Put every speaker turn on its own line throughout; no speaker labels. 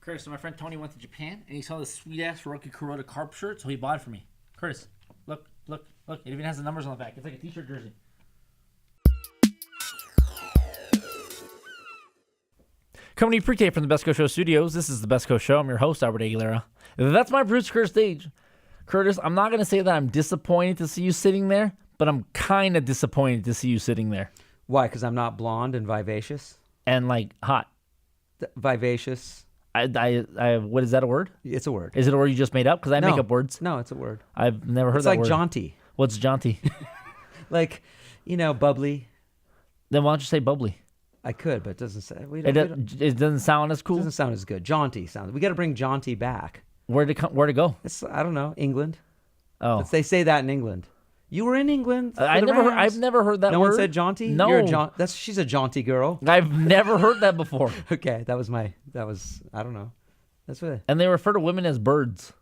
Curtis, so my friend Tony went to Japan and he saw this sweet ass Rocky Kuroda carp shirt, so he bought it for me. Curtis, look. It even has the numbers on the back. It's like a t-shirt jersey. Coming to you pre-tape from the Best Coast Show studios, this is the Best Coast Show. I'm your host, Albert Aguilera. That's my producer, Curtis Stage. Curtis, I'm not going to say that I'm disappointed to see you sitting there, but I'm kind of disappointed to see you sitting there.
Why? Because I'm not blonde and vivacious?
And, like, hot.
Vivacious.
What is that a word?
It's a word.
Is it a word you just made up? Because I make up words.
No, it's a word.
I've never heard that word.
It's like jaunty.
What's jaunty?
Like, bubbly.
Then why don't you say bubbly?
I could, but it doesn't say.
It doesn't sound as cool?
It doesn't sound as good. Jaunty sounds. We got to bring jaunty back.
Where to go?
I don't know. England.
Oh.
They say that in England. You were in England.
I've never heard that word.
No one said jaunty?
No.
She's a jaunty girl.
I've never heard that before.
Okay, I don't know. That's what.
And they refer to women as birds.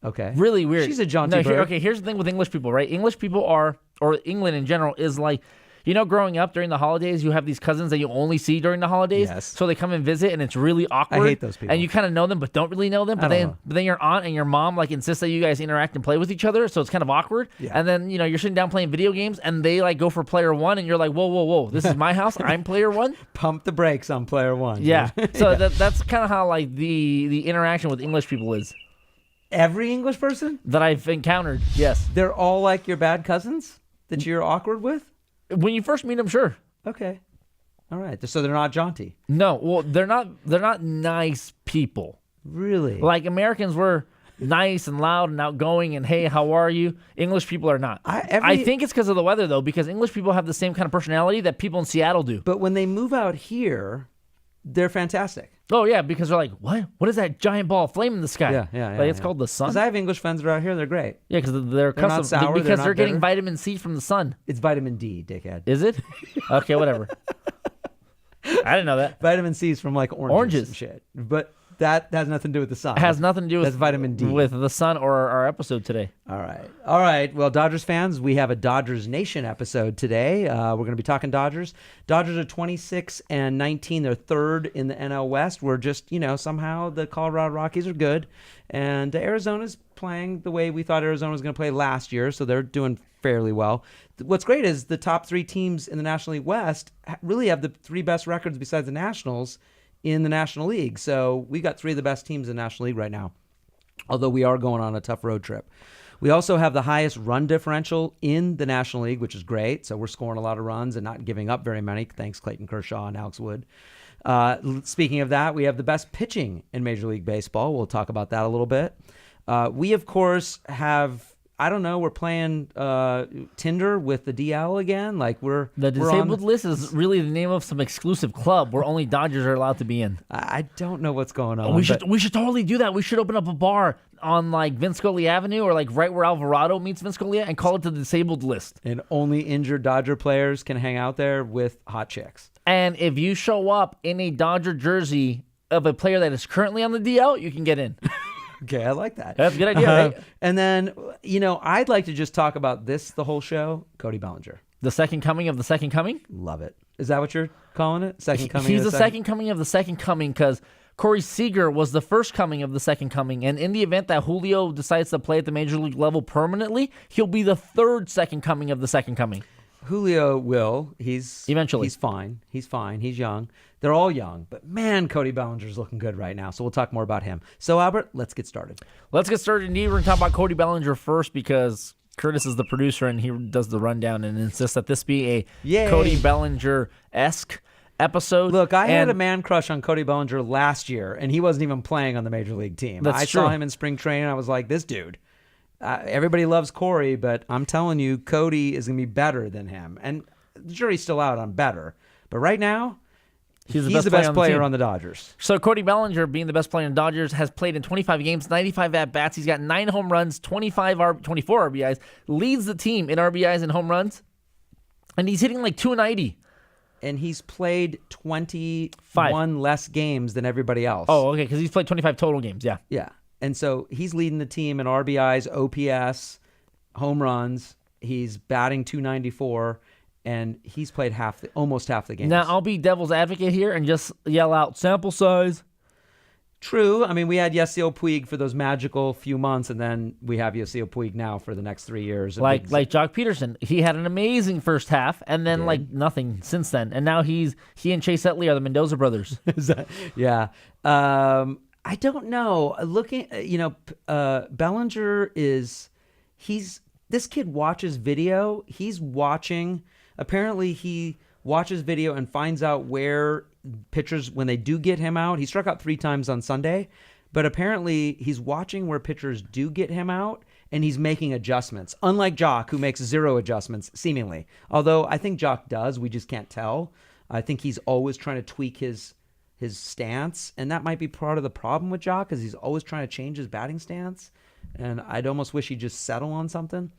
Okay.
Really weird.
She's a jaunty bird.
Okay, here's the thing with English people, right? English people or England in general is like, growing up during the holidays, you have these cousins that you only see during the holidays.
Yes.
So they come and visit, and it's really awkward.
I hate those people.
And you kind of know them, but don't really know them. But then your aunt and your mom insist that you guys interact and play with each other, so it's kind of awkward.
Yeah.
And then you're sitting down playing video games, and they go for player one, and you're like, whoa, this is my house. I'm player one.
Pump the brakes on player one.
Yeah. So that's kind of how the interaction with English people is.
Every English person
that I've encountered, yes.
They're all like your bad cousins that you're awkward with?
When you first meet them, sure.
Okay. All right. So they're not jaunty?
No. Well, they're not nice people.
Really?
Like Americans were nice and loud and outgoing and, hey, how are you? English people are not. I think it's because of the weather, though, because English people have the same kind of personality that people in Seattle do.
But when they move out here, they're fantastic.
Oh, yeah, because they're like, what? What is that giant ball of flame in the sky?
Yeah.
It's called the sun.
Because I have English friends that are out here. They're great.
Yeah, because they're
not sour,
because they're getting
bitter.
vitamin C from the sun.
It's vitamin D, dickhead.
Is it? Okay, whatever. I didn't know that.
Vitamin C is from like oranges and shit. But that has nothing to do with the sun.
It has nothing to do with
vitamin D.
With the sun or our episode today.
All right. Well, Dodgers fans, we have a Dodgers Nation episode today. We're going to be talking Dodgers. Dodgers are 26-19. They're third in the NL West. We're just, somehow the Colorado Rockies are good. And Arizona's playing the way we thought Arizona was going to play last year, so they're doing fairly well. What's great is the top three teams in the National League West really have the three best records besides the Nationals in the National League. So we got three of the best teams in the National League right now, although we are going on a tough road trip. We also have the highest run differential in the National League, which is great. So we're scoring a lot of runs and not giving up very many. Thanks, Clayton Kershaw and Alex Wood. Speaking of that, we have the best pitching in Major League Baseball. We'll talk about that a little bit. We, of course, have... I don't know. We're playing Tinder with the DL again.
The disabled list is really the name of some exclusive club where only Dodgers are allowed to be in.
I don't know what's going on.
We should totally do that. We should open up a bar on Vince Scully Avenue or right where Alvarado meets Vince Scully and call it the disabled list.
And only injured Dodger players can hang out there with hot chicks.
And if you show up in a Dodger jersey of a player that is currently on the DL, you can get in.
Okay, I like that.
That's a good idea, right?
And then, I'd like to just talk about the whole show, Cody Bellinger.
The second coming of the second coming?
Love it. Is that what you're calling it? Second coming
He's the second coming of the second coming because Corey Seager was the first coming of the second coming. And in the event that Julio decides to play at the major league level permanently, he'll be the third second coming of the second coming.
Julio will. Eventually. He's fine. He's young. They're all young. But, man, Cody Bellinger's looking good right now. So we'll talk more about him. So, Albert, let's get started.
Indeed, we're going to talk about Cody Bellinger first because Curtis is the producer and he does the rundown and insists that this be a Cody Bellinger-esque episode.
Look, I had a man crush on Cody Bellinger last year, and he wasn't even playing on the Major League team. I saw him in spring training, and I was like, this dude. Everybody loves Corey, but I'm telling you, Cody is going to be better than him. And the jury's still out on better. But right now, he's the best player on the Dodgers.
So Cody Bellinger, being the best player on the Dodgers, has played in 25 games, 95 at-bats. He's got 9 home runs, 24 RBIs, leads the team in RBIs and home runs. And he's hitting .290.
And he's played 21 less games than everybody else.
Oh, okay, because he's played 25 total games, yeah.
Yeah. And so he's leading the team in RBIs, OPS, home runs. He's batting .294, and he's played almost half the games.
Now, I'll be devil's advocate here and just yell out sample size.
True. I mean, we had Yasiel Puig for those magical few months, and then we have Yasiel Puig now for the next 3 years.
Like Jock Peterson, he had an amazing first half, and then like nothing since then. And now he and Chase Utley are the Mendoza brothers.
Yeah. I don't know. Looking, Bellinger this kid watches video. Apparently he watches video and finds out where pitchers, when they do get him out, he struck out 3 times on Sunday, but apparently he's watching where pitchers do get him out and he's making adjustments. Unlike Jock, who makes 0 adjustments, seemingly. Although I think Jock does, we just can't tell. I think he's always trying to tweak his stance, and that might be part of the problem with Jock, because he's always trying to change his batting stance, and I'd almost wish he'd just settle on something.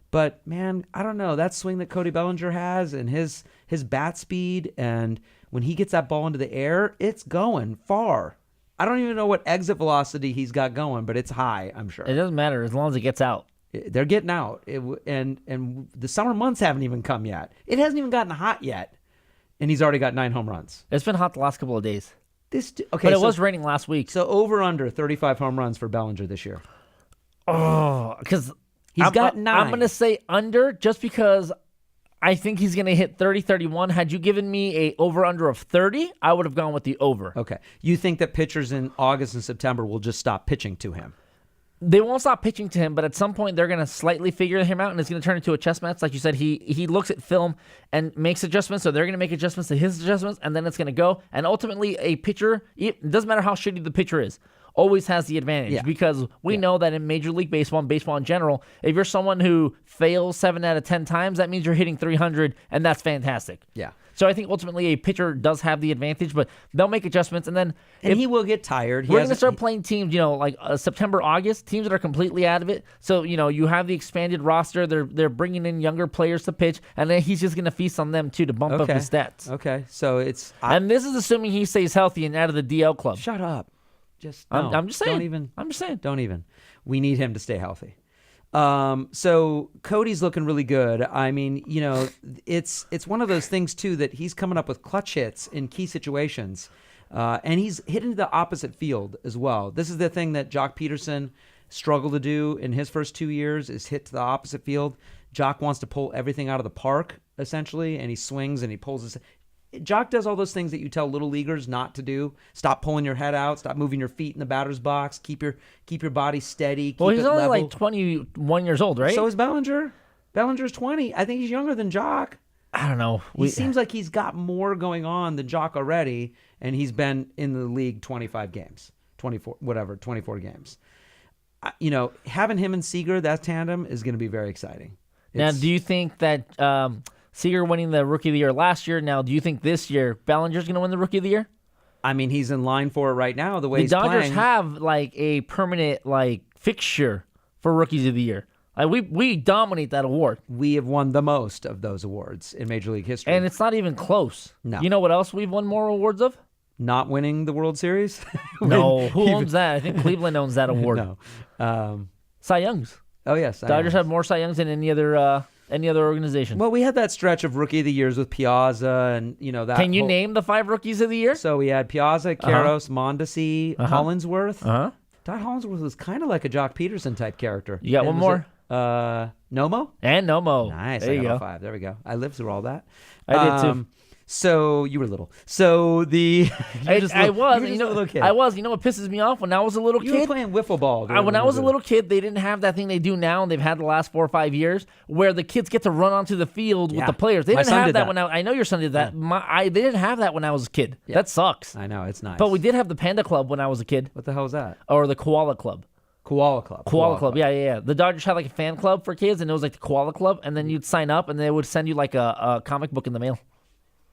But man, I don't know, that swing that Cody Bellinger has and his bat speed, and when he gets that ball into the air, it's going far. I don't even know what exit velocity he's got going, but it's high, I'm sure.
It doesn't matter as long as it gets out.
They're getting out, and the summer months haven't even come yet. It hasn't even gotten hot yet, and he's already got 9 home runs.
It's been hot the last couple of days.
But
it was raining last week.
So over under 35 home runs for Bellinger this year.
Oh, because
he's got 9.
I'm going to say under just because I think he's going to hit 30, 31. Had you given me a over-under of 30, I would have gone with the over.
Okay. You think that pitchers in August and September will just stop pitching to him?
They won't stop pitching to him, but at some point they're going to slightly figure him out, and it's going to turn into a chess match. Like you said, he looks at film and makes adjustments, so they're going to make adjustments to his adjustments, and then it's going to go. And ultimately, a pitcher, it doesn't matter how shitty the pitcher is, always has the advantage because we know that in Major League Baseball and baseball in general, if you're someone who fails 7 out of 10 times, that means you're hitting 300, and that's fantastic.
Yeah.
So I think ultimately a pitcher does have the advantage, but they'll make adjustments, and then
he will get tired.
We're going to start playing teams, like September, August, teams that are completely out of it. So you have the expanded roster. They're bringing in younger players to pitch, and then he's just going to feast on them too to bump up his stats.
Okay, so
and this is assuming he stays healthy and out of the DL club.
Shut up.
I'm just saying.
I'm just saying. Don't even. We need him to stay healthy. So Cody's looking really good. I mean, it's one of those things too that he's coming up with clutch hits in key situations, and he's hitting the opposite field as well. This is the thing that Jock Peterson struggled to do in his first 2 years, is hit to the opposite field. Jock wants to pull everything out of the park essentially, and he swings and he pulls his. Jock does all those things that you tell little leaguers not to do. Stop pulling your head out. Stop moving your feet in the batter's box. Keep your body steady. Keep
he's
it
only
level.
like 21 years old, right?
So is Bellinger. Bellinger's 20. I think he's younger than Jock.
I don't know.
He seems like he's got more going on than Jock already, and he's been in the league 25 games, 24 games. Having him and Seager, that tandem, is going to be very exciting.
Now, do you think that Seager winning the Rookie of the Year last year, now do you think this year Bellinger's going to win the Rookie of the Year?
I mean, he's in line for it right now, the way he's playing.
The Dodgers have like a permanent fixture for Rookies of the Year. We dominate that award.
We have won the most of those awards in Major League history.
And it's not even close.
No.
You know what else we've won more awards of?
Not winning the World Series?
No. Who owns that? I think Cleveland owns that award.
No.
Cy Youngs.
Oh, yes.
Dodgers have more Cy Youngs than any other organization.
Well, we had that stretch of Rookie of the Years with Piazza and, that.
Can you name the 5 Rookies of the Year?
So we had Piazza, Karros, Mondesi, Hollinsworth. Todd Hollinsworth was kind of like a Jock Peterson type character.
You got one more?
Nomo?
And Nomo.
Nice.
There you go.
5. There we go. I lived through all that.
I did too.
So you were little. So the
I was.
You were a little kid.
I was. You know what pisses me off? When I was a little kid,
you were playing wiffle ball.
When I was a little kid, they didn't have that thing they do now, and they've had the last 4 or 5 years, where the kids get to run onto the field with the players. They didn't have that when I know your son did that. They didn't have that when I was a kid. Yeah. That sucks.
I know, it's nice.
But we did have the Panda Club when I was a kid.
What the hell was that?
Or the Koala Club.
Koala Club.
Koala Club. Yeah. The Dodgers had like a fan club for kids, and it was like the Koala Club, and then you'd sign up, and they would send you like a comic book in the mail.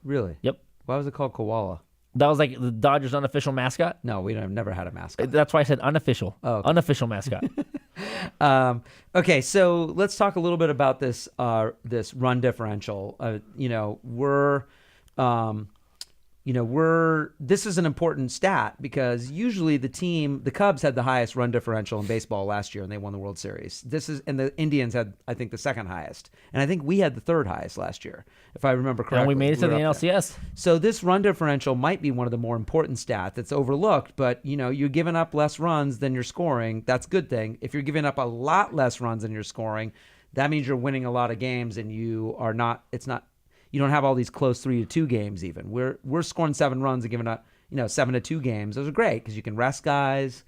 Really?
Yep.
Why was it called Koala?
That was like the Dodgers' unofficial mascot.
No, we've never had a mascot.
That's why I said unofficial.
Oh, okay.
Unofficial mascot.
Okay, so let's talk a little bit about this run differential. this is an important stat because usually the Cubs had the highest run differential in baseball last year and they won the World Series. And the Indians had, I think, the second highest. And I think we had the third highest last year, if I remember correctly.
And we made it to the NLCS.
So this run differential might be one of the more important stats that's overlooked, but you're giving up less runs than you're scoring. That's a good thing. If you're giving up a lot less runs than you're scoring, that means you're winning a lot of games and you don't have all these close 3-2 games even. We're scoring 7 runs and giving up, 7-2 games. Those are great because you can rest guys.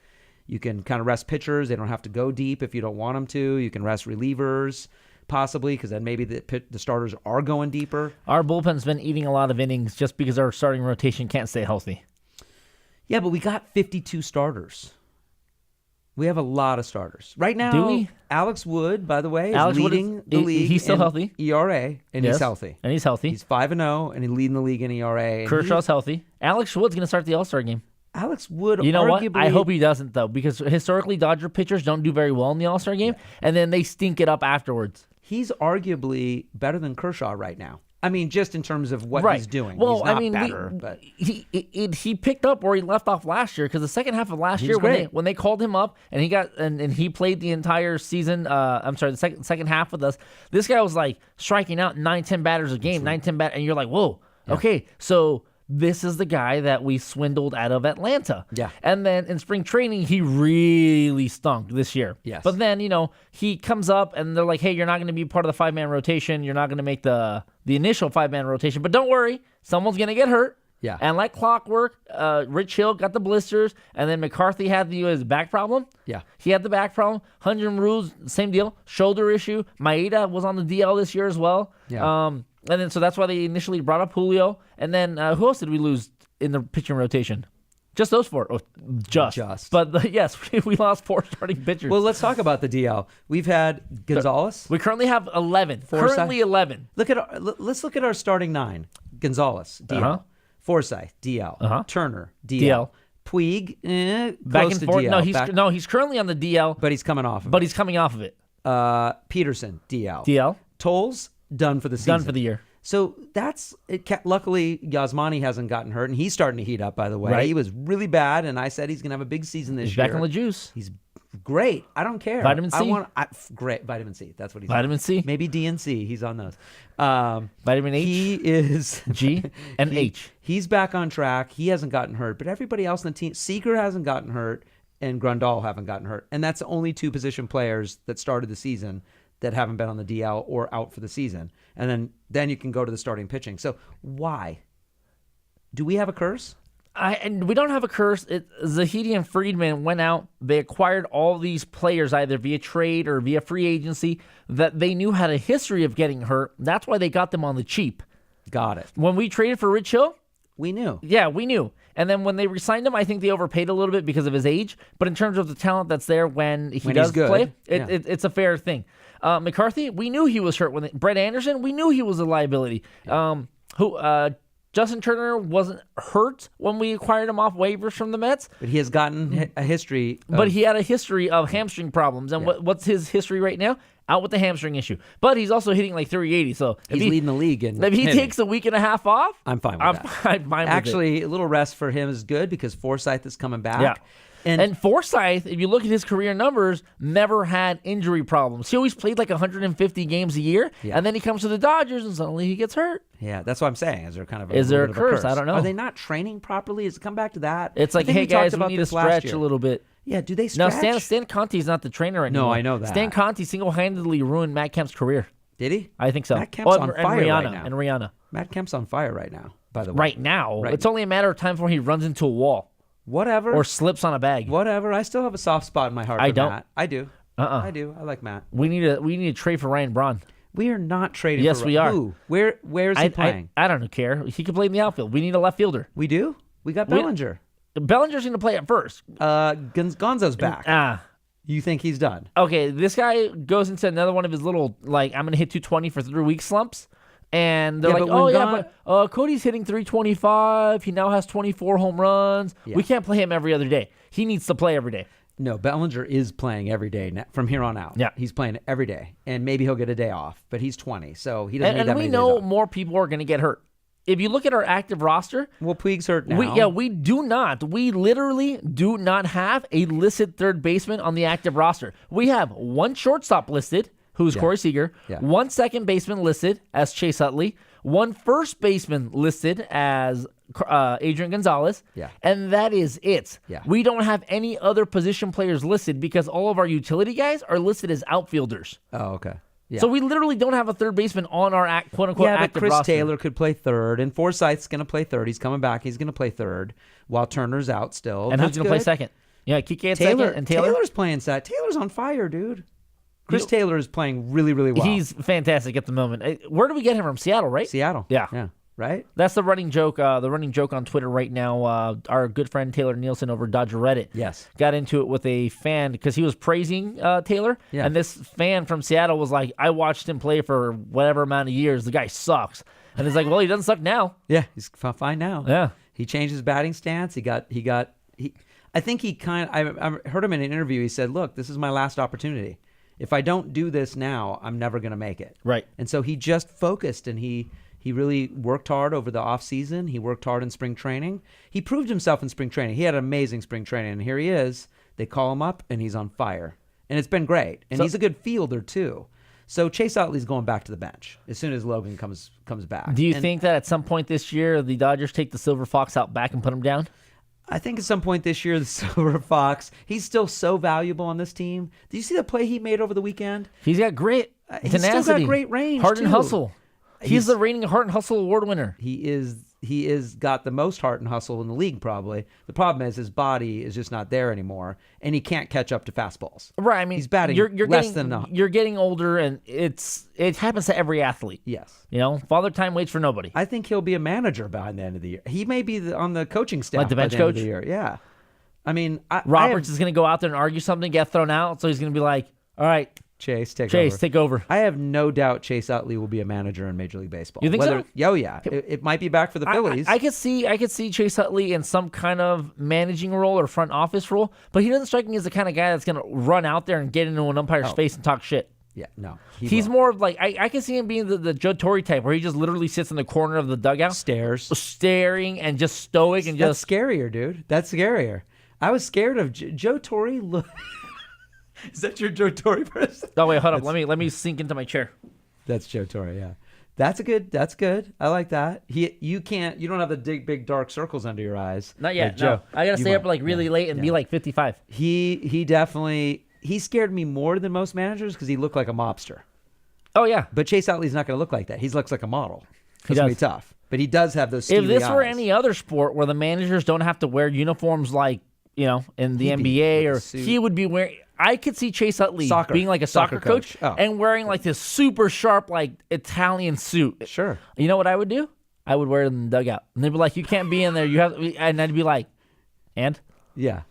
You can kind of rest pitchers. They don't have to go deep if you don't want them to. You can rest relievers possibly because then maybe the starters are going deeper.
Our bullpen's been eating a lot of innings just because our starting rotation can't stay healthy.
Yeah, but we got 52 starters. We have a lot of starters. Right now,
do we?
Alex Wood, by the way, is leading the league.
He's still healthy.
ERA, and he's healthy.
And he's healthy.
He's 5-0, and he's leading the league in ERA.
Kershaw's healthy. Alex Wood's going to start the All-Star game.
Alex Wood,
you know
arguably,
what? I hope he doesn't, though, because historically Dodger pitchers don't do very well in the All-Star game, and then they stink it up afterwards.
He's arguably better than Kershaw right now. I mean, just in terms of what he's doing.
Well,
he's not better, but
he picked up where he left off last year because the second half of last year when they called him up and he got and he played the entire season. The second half with us. This guy was like striking out 9-10 batters a game, 9-10 and you're like, whoa, okay, so. This is the guy that we swindled out of Atlanta.
Yeah.
And then in spring training, he really stunk this year.
Yes.
But then, he comes up and they're like, hey, you're not going to be part of the 5-man rotation. You're not going to make the initial 5-man rotation. But don't worry, someone's going to get hurt.
Yeah.
And like clockwork, Rich Hill got the blisters, and then McCarthy had his back problem.
Yeah.
He had the back problem. Hunjin Rules, same deal. Shoulder issue. Maeda was on the DL this year as well.
Yeah.
And then so that's why they initially brought up Julio. And then who else did we lose in the pitching rotation? Just those 4. Oh, just. But yes, we lost 4 starting pitchers.
Well, let's talk about the DL. We've had Gonzalez.
We currently have 11.
Forsythe.
Currently 11.
Let's look at our starting 9. Gonzalez, DL.
Uh-huh.
Forsythe, DL.
Uh-huh.
Turner, DL.
DL.
Puig,
back
close
and
to
forth.
DL.
He's currently on the DL.
But he's coming off of it. Peterson, DL.
DL.
Tolles, done for the season.
Done for the year.
So that's it. Luckily, Yasmani hasn't gotten hurt, and he's starting to heat up, by the way.
Right.
He was really bad, and I said he's going to have a big season this year.
Back on the juice.
He's great. I don't care.
Vitamin C.
Great. Vitamin C. That's what he's
Vitamin
on.
C.
Maybe D and C. He's on those.
Vitamin H.
He is.
G and H.
He's back on track. He hasn't gotten hurt, but everybody else in the team, Seager hasn't gotten hurt, and Grandal haven't gotten hurt. And that's the only 2 position players that started the season that haven't been on the DL or out for the season. And then you can go to the starting pitching. So why? Do we have a curse?
And we don't have a curse. Zahidi and Friedman went out. They acquired all these players either via trade or via free agency that they knew had a history of getting hurt. That's why they got them on the cheap.
Got it.
When we traded for Rich Hill,
we knew.
Yeah, we knew. And then when they re-signed him, I think they overpaid a little bit because of his age. But in terms of the talent that's there when does play, it's a fair thing. McCarthy, we knew he was hurt. Brett Anderson, we knew he was a liability. Justin Turner wasn't hurt when we acquired him off waivers from the Mets.
But he has gotten a history.
But he had a history of hamstring problems. And what's his history right now? Out with the hamstring issue. But he's also hitting like 380. So
he's leading the league.
If he takes a week and a half off,
I'm fine with that.
I'm fine with
Actually, a little rest for him is good because Forsythe is coming back.
Yeah. And Forsythe, if you look at his career numbers, never had injury problems. He always played like 150 games a year, and then he comes to the Dodgers and suddenly he gets hurt.
Yeah, that's what I'm saying. Is there kind of
a curse? I don't know.
Are they not training properly? Does it come back to that?
It's like, hey guys, we need to stretch a little bit.
Yeah, do they stretch?
No, Stan Conti's not the trainer anymore.
No, I know that.
Stan Conti single-handedly ruined Matt Kemp's career.
Did he?
I think so.
Matt Kemp's on fire right now.
And Rihanna.
Matt Kemp's on fire right now, by the way.
Right now? It's only a matter of time before he runs into a wall.
Whatever.
Or slips on a bag.
Whatever. I still have a soft spot in my heart for Matt. I do. I do. I like Matt.
We need to trade for Ryan Braun.
We are not trading
for
we are. Who? Where is he playing?
I don't care. He can play in the outfield. We need a left fielder.
We do? We got Bellinger.
Bellinger's going to play at first.
Gonzo's back. You think he's done?
Okay, this guy goes into another one of his little, I'm going to hit 220 for 3 week slumps. And they're but Cody's hitting 325. He now has 24 home runs. Yeah. We can't play him every other day. He needs to play every day.
No, Bellinger is playing every day from here on out.
Yeah.
He's playing every day. And maybe he'll get a day off, but he's 20, so he doesn't need that many
days off. And we know
more
people are going to get hurt. if you look at our active roster,
Well, Puig's hurt now.
we do not. We literally do not have a listed third baseman on the active roster. We have one shortstop listed, who's Corey Seager, one second baseman listed as Chase Utley, one first baseman listed as Adrian Gonzalez, and that is it. We don't have any other position players listed because all of our utility guys are listed as outfielders.
Oh, okay. Yeah.
So we literally don't have a third baseman on our quote-unquote active
Chris
roster.
Taylor could play third, and Forsythe's going to play third. He's coming back. He's going to play third while Turner's out still.
And who's going to play second? Yeah, Kike at
Taylor,
second, and Taylor?
Taylor's playing second. Taylor's on fire, dude. Chris Taylor is playing really, really well.
He's fantastic at the moment. Where do we get him from? Seattle, right?
Seattle.
Yeah.
Right?
That's the running joke. The running joke on Twitter right now. Our good friend Taylor Nielsen over Dodger Reddit got into it with a fan because he was praising Taylor. Yeah. And this fan from Seattle was like, I watched him play for whatever amount of years. The guy sucks. And he's like, well, he doesn't suck now.
Yeah, he's fine now.
Yeah.
He changed his batting stance. I think he I heard him in an interview. He said, look, this is my last opportunity. If I don't do this now, I'm never going to make it.
Right.
And so he just focused, and he really worked hard over the offseason. He worked hard in spring training. He proved himself in spring training. He had an amazing spring training, and here he is. They call him up, and he's on fire. And it's been great. And he's a good fielder, too. So Chase Utley's going back to the bench as soon as Logan comes back.
Do you think that at some point this year the Dodgers take the Silver Fox out back and put him down?
I think at some point this year, the Silver Fox, he's still so valuable on this team. Did you see the play he made over the weekend?
He's got great tenacity.
He's still got great range,
heart and
too.
hustle. He's the reigning Heart and Hustle Award winner.
He is got the most heart and hustle in the league, probably. The problem is his body is just not there anymore, and he can't catch up to fastballs.
Right. I mean,
he's batting less than enough.
You're getting older, and it happens to every athlete.
Yes.
Father Time waits for nobody.
I think he'll be a manager by the end of the year. He may be on the coaching staff
like the bench
by the
coach.
End of the year. Yeah. I mean,
Roberts is going to go out there and argue something, get thrown out, so he's going to be like, all right,
Chase, take over. I have no doubt Chase Utley will be a manager in Major League Baseball.
You think so?
Oh, yeah. It might be back for the Phillies.
I could see Chase Utley in some kind of managing role or front office role, but he doesn't strike me as the kind of guy that's going to run out there and get into an umpire's face and talk shit.
Yeah, no.
He's more of like, I can see him being the Joe Torre type where he just literally sits in the corner of the dugout. Staring and just stoic and
That's scarier, dude. That's scarier. I was scared of Joe Torre. Is that your Joe Torre person?
Oh wait, hold up. Let me sink into my chair.
That's Joe Torre, yeah. That's good. I like that. You don't have the big dark circles under your eyes.
Not yet.
Like Joe.
No. I gotta stay up like really late and be like 55.
He definitely scared me more than most managers because he looked like a mobster.
Oh yeah.
But Chase Utley's not gonna look like that. He looks like a model.
It's
gonna be tough. But he does have those steely
If this
eyes.
were any other sport where the managers don't have to wear uniforms like, in the NBA, or he would be wearing. I could see Chase Utley being like a soccer coach and wearing like this super sharp like Italian suit.
Sure.
You know what I would do? I would wear it in the dugout, and they'd be like, "You can't be in there. You have," and I'd be like, "And."
Yeah.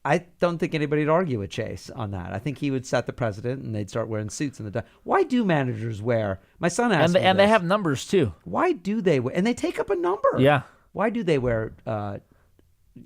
I don't think anybody'd argue with Chase on that. I think he would set the precedent, and they'd start wearing suits in the dugout. Why do managers wear? My son asked me
and they have numbers too.
Why do they wear? And they take up a number.
Yeah.
Why do they wear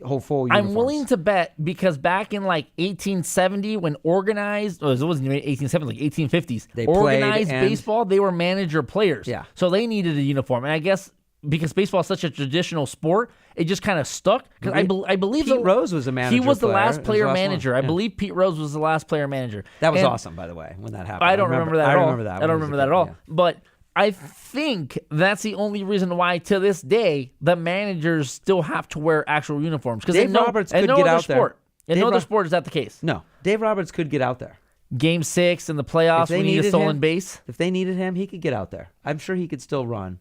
whole full uniforms?
I'm willing to bet because back in like 1870 when organized, it wasn't even 1870, like 1850s,
they
organized baseball, they were manager players.
Yeah.
So they needed a uniform. And I guess because baseball is such a traditional sport, it just kind of stuck. Because I believe
Pete Rose was a manager.
He was the last player
last
manager. I believe Pete Rose was the last player manager.
That was awesome, by the way, when that happened.
I don't remember that at all. I don't remember that at all.
Yeah.
But I think that's the only reason why, to this day, the managers still have to wear actual uniforms. Because
Dave Roberts could get out there.
In no other sport is that the case.
No. Dave Roberts could get out there.
Game 6 in the playoffs when he had a stolen base.
If they needed him, he could get out there. I'm sure he could still run.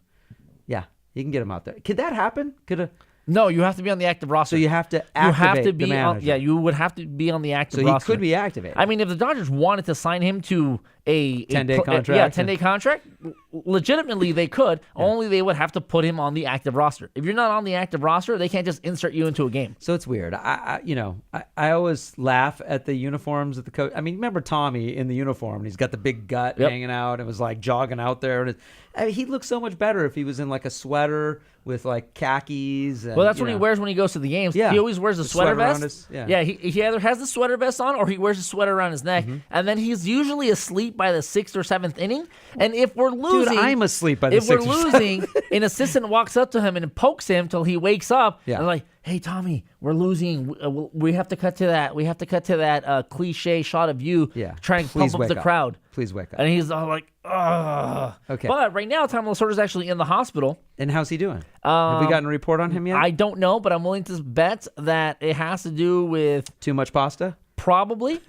Yeah, you can get him out there. Could that happen?
No, you have to be on the active roster.
So you have to activate the manager.
You would have to be on the active
roster.
roster.
So he could be activated.
I mean, if the Dodgers wanted to sign him to a
10-day contract.
10-day contract, legitimately they could. Yeah. Only they would have to put him on the active roster. If you're not on the active roster, they can't just insert you into a game.
So it's weird. I always laugh at the uniforms of the coach. I mean, remember Tommy in the uniform? And he's got the big gut hanging out and was like jogging out there. And he'd look so much better if he was in like a sweater with like khakis. And,
well, that's what he wears when he goes to the games. Yeah. He always wears a sweater vest. He either has the sweater vest on or he wears a sweater around his neck. Mm-hmm. And then he's usually asleep by the 6th or 7th inning. And if we're losing,
Dude, I'm asleep by the
if
6th
we're
or 7th.
losing, an assistant walks up to him and pokes him till he wakes up.
Yeah.
And like, hey Tommy, we're losing. We have to cut to that. We have to cut to that cliche shot of you trying to pump up the crowd.
Please wake up.
And he's all like, ugh.
Okay.
But right now, Tommy Lasorda's actually in the hospital.
And how's he doing? Have we gotten a report on him yet?
I don't know, but I'm willing to bet that it has to do with
Too much pasta?
probably.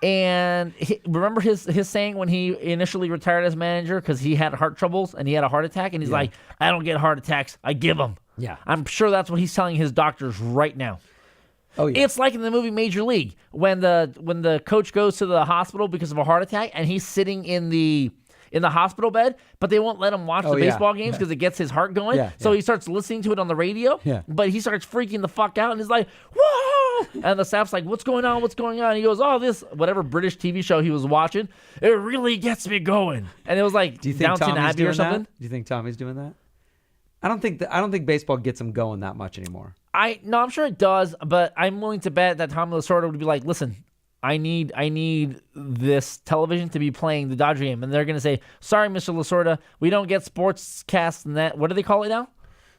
And remember his saying when he initially retired as manager because he had heart troubles and he had a heart attack, and he's like, I don't get heart attacks, I give them.
Yeah.
I'm sure that's what he's telling his doctors right now.
Oh, yeah.
It's like in the movie Major League when the coach goes to the hospital because of a heart attack and he's sitting in the hospital bed, but they won't let him watch the baseball games because it gets his heart going. So he starts listening to it on the radio, but he starts freaking the fuck out and he's like, whoa! And the staff's like, what's going on? What's going on? And he goes, oh, this, whatever British TV show he was watching, it really gets me going. And it was like Downton Abbey or something.
Do you think Tommy's doing that? I don't think baseball gets him going that much anymore.
I'm sure it does, but I'm willing to bet that Tommy Lasorda would be like, listen, I need this television to be playing the Dodger game. And they're going to say, sorry, Mr. Lasorda, we don't get Sportscast Net. What do they call it now?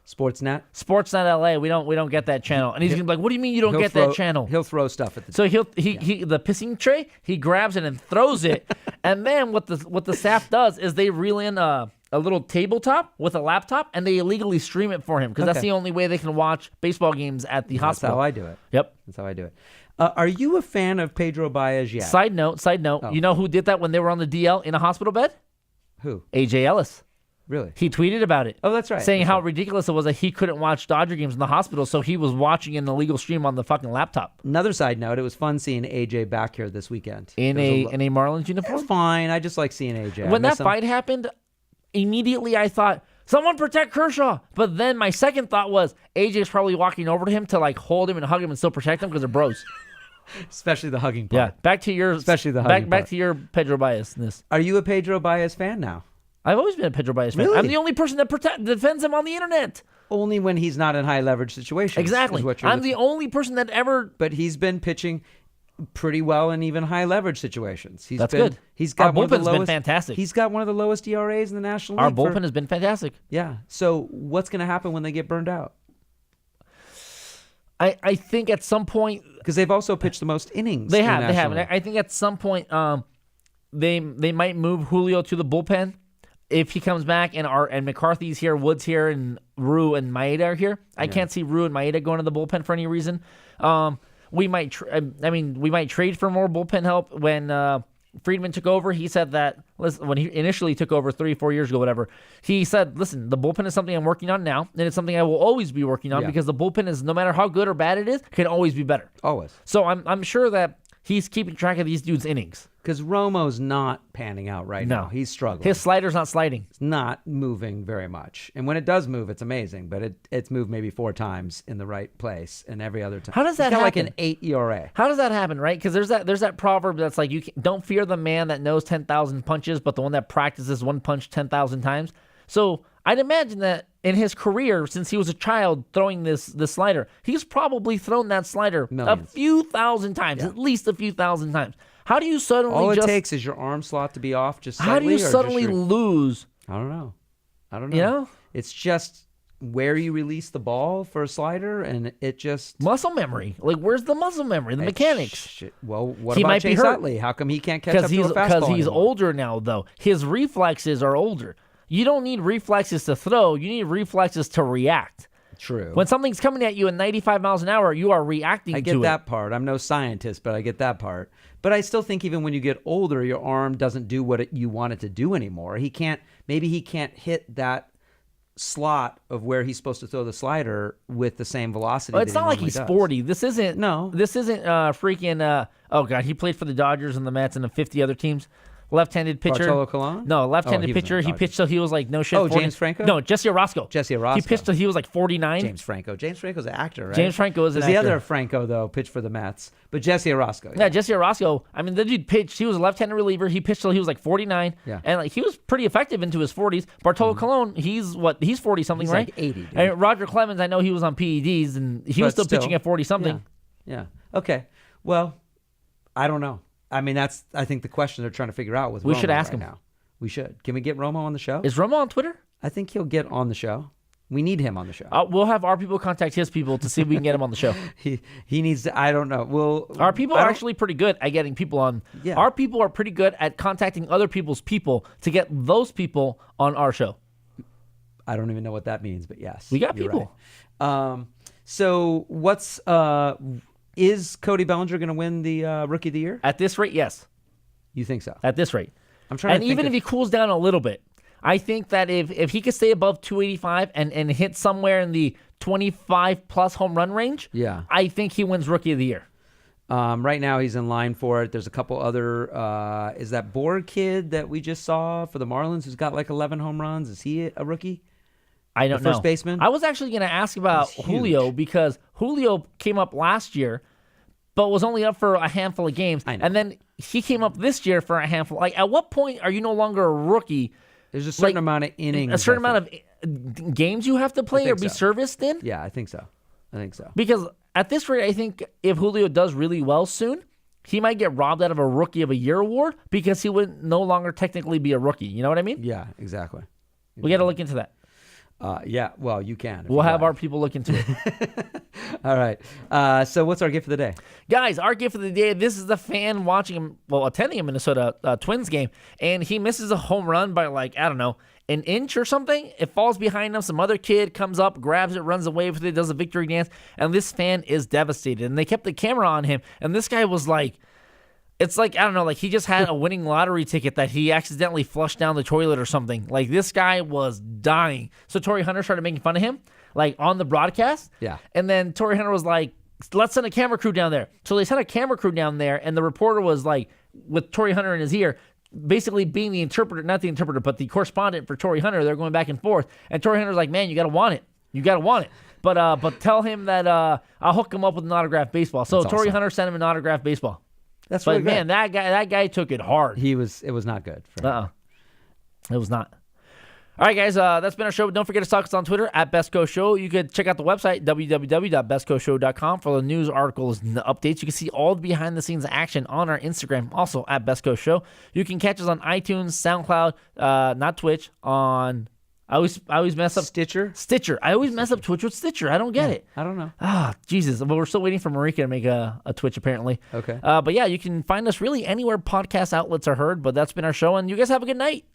Sportsnet?
Sportsnet LA. We don't get that channel. And he's going to be like, what do you mean you don't get that channel?
He'll throw stuff at the
So he the pissing tray, he grabs it and throws it. And then what the staff does is they reel in a little tabletop with a laptop and they illegally stream it for him because that's the only way they can watch baseball games at the hospital.
That's how I do it.
Yep.
That's how I do it. Are you a fan of Pedro Baez yet?
Side note. You know who did that when they were on the DL in a hospital bed?
Who?
AJ Ellis.
Really?
He tweeted about it.
Oh, that's right.
Saying how ridiculous it was that he couldn't watch Dodger games in the hospital, so he was watching an illegal stream on the fucking laptop.
Another side note, it was fun seeing AJ back here this weekend.
In a Marlins uniform?
It's fine. I just like seeing AJ.
When that fight happened, immediately I thought, someone protect Kershaw. But then my second thought was, AJ's probably walking over to him to like hold him and hug him and still protect him because they're bros.
Especially the hugging part.
Yeah, back to your back to your Pedro Baez-ness.
Are you a Pedro Baez fan now?
I've always been a Pedro Baez fan.
Really?
I'm the only person that defends him on the internet.
Only when he's not in high leverage situations.
Exactly. I'm the only person that ever.
But he's been pitching pretty well in even high leverage situations.
That's good.
He's got
Our
one of the
bullpen's
lowest,
been fantastic.
He's got one of the lowest ERAs in the National
Our
League.
bullpen has been fantastic.
Yeah. So what's going to happen when they get burned out?
I think at some point
because they've also pitched the most innings.
They
in the
have.
National League.
I think at some point they might move Julio to the bullpen. If he comes back and McCarthy's here, Woods here, and Rue and Maeda are here, I can't see Rue and Maeda going to the bullpen for any reason. We might trade for more bullpen help. When Friedman took over, he said that when he initially took over 3-4 years ago, whatever, he said, listen, the bullpen is something I'm working on now, and it's something I will always be working on because the bullpen is, no matter how good or bad it is, can always be better.
Always.
So I'm sure that he's keeping track of these dudes' innings.
Because Romo's not panning out right now. He's struggling.
His slider's not sliding.
It's not moving very much. And when it does move, it's amazing. But it's moved maybe 4 times in the right place, and every other time.
How does that
happen?
happen?
Like an 8 ERA.
How does that happen, right? Because there's that proverb that's like, don't fear the man that knows 10,000 punches, but the one that practices one punch 10,000 times. So I'd imagine that in his career, since he was a child throwing this slider, he's probably thrown that slider
millions.
A few thousand times, at least a few thousand times. How do you suddenly
All it takes is your arm slot to be off just slightly?
How do you suddenly lose?
I don't know.
You know?
It's just where you release the ball for a slider, and it just...
Muscle memory. Like, where's the muscle memory? The mechanics.
Well, what
he
about
might
Chase
be hurt.
Utley? How come he can't catch up to a fastball
Because he's
anymore?
older now, though. His reflexes are older. You don't need reflexes to throw. You need reflexes to react.
True.
When something's coming at you at 95 miles an hour, you are reacting to it.
I get that part. I'm no scientist, but I get that part. But I still think even when you get older, your arm doesn't do what you want it to do anymore. Maybe he can't hit that slot of where he's supposed to throw the slider with the same velocity.
Well, it's not like he's 40. This isn't freaking oh god, he played for the Dodgers and the Mets and the 50 other teams. Left-handed pitcher.
Bartolo Colon?
No, left-handed pitcher. He pitched till he was like no shit.
Oh,
40.
James Franco?
No, Jesse Orosco.
He
pitched till he was like 49.
James Franco. James Franco's an actor, right?
James Franco is an actor.
The other Franco, though, pitched for the Mets. But Jesse Orosco.
Yeah, Jesse Orosco. I mean, the dude pitched. He was a left-handed reliever. He pitched till he was like 49.
Yeah.
And like he was pretty effective into his 40s. Bartolo Colon, he's 40-something, right?
Like 80. Dude.
And Roger Clemens, I know he was on PEDs, and he was still pitching at 40-something.
Yeah. Okay. Well, I don't know. I mean, that's I think the question they're trying to figure out with
We
Romo
should ask
right
him.
now. We should. Can we get Romo on the show?
Is Romo on Twitter?
I think he'll get on the show. We need him on the show.
We'll have our people contact his people to see if we can get him on the show.
He needs to. I don't know.
Our people are actually pretty good at getting people on.
Yeah.
Our people are pretty good at contacting other people's people to get those people on our show.
I don't even know what that means, but yes,
We got
you're
people.
right. So what's is Cody Bellinger going to win the Rookie of the Year?
At this rate, yes.
You think so?
At this rate.
I'm trying
And
to think
even if he cools down a little bit, I think that if he could stay above 285 and hit somewhere in the 25-plus home run range,
Yeah.
I think he wins Rookie of the Year.
Right now he's in line for it. There's a couple other. Is that Borg kid that we just saw for the Marlins who's got like 11 home runs? Is he a rookie?
I don't know.
First baseman?
I was actually going to ask about
He's
Julio
huge.
because Julio came up last year, but was only up for a handful of games.
I know.
And then he came up this year for a handful. Like, at what point are you no longer a rookie?
There's a certain amount of innings.
A certain amount of games you have to play or
think
be
so.
serviced in?
Yeah, I think so.
Because at this rate, I think if Julio does really well soon, he might get robbed out of a Rookie of a Year award because he would no longer technically be a rookie. You know what I mean?
Yeah, exactly.
We got to look into that.
Yeah, well, you can. if
We'll
you
have
like.
our people look into it.
All right. So what's our gift of the day?
Guys, our gift of the day, this is the fan watching him, attending a Minnesota Twins game, and he misses a home run by, like, I don't know, an inch or something. It falls behind him. Some other kid comes up, grabs it, runs away with it, does a victory dance, and this fan is devastated. And they kept the camera on him, and this guy was like, it's like, I don't know, like he just had a winning lottery ticket that he accidentally flushed down the toilet or something. Like, this guy was dying. So Torrey Hunter started making fun of him, like, on the broadcast.
Yeah.
And then Torrey Hunter was like, let's send a camera crew down there. So they sent a camera crew down there, and the reporter was like, with Torrey Hunter in his ear, basically being the interpreter, not the interpreter, but the correspondent for Torrey Hunter. They're going back and forth. And Torrey Hunter's like, man, you got to want it. You got to want it. But tell him that I'll hook him up with an autographed baseball. So
That's
Torrey
awesome.
Hunter sent him an autographed baseball.
That's
But
really good.
man, that guy took it hard.
It was not good for him.
It was not. All right, guys, that's been our show. Don't forget to stalk us on Twitter at Best Coast Show. You could check out the website, www.bestcoastshow.com, for the news, articles, and the updates. You can see all the behind-the-scenes action on our Instagram, also at Best Coast Show. You can catch us on iTunes, SoundCloud, not Twitch, on... I always mess up...
Stitcher?
I always mess up Twitch with Stitcher. I don't get it.
I don't know.
Jesus. But we're still waiting for Marika to make a Twitch, apparently.
Okay.
But yeah, you can find us really anywhere podcast outlets are heard, but that's been our show, and you guys have a good night.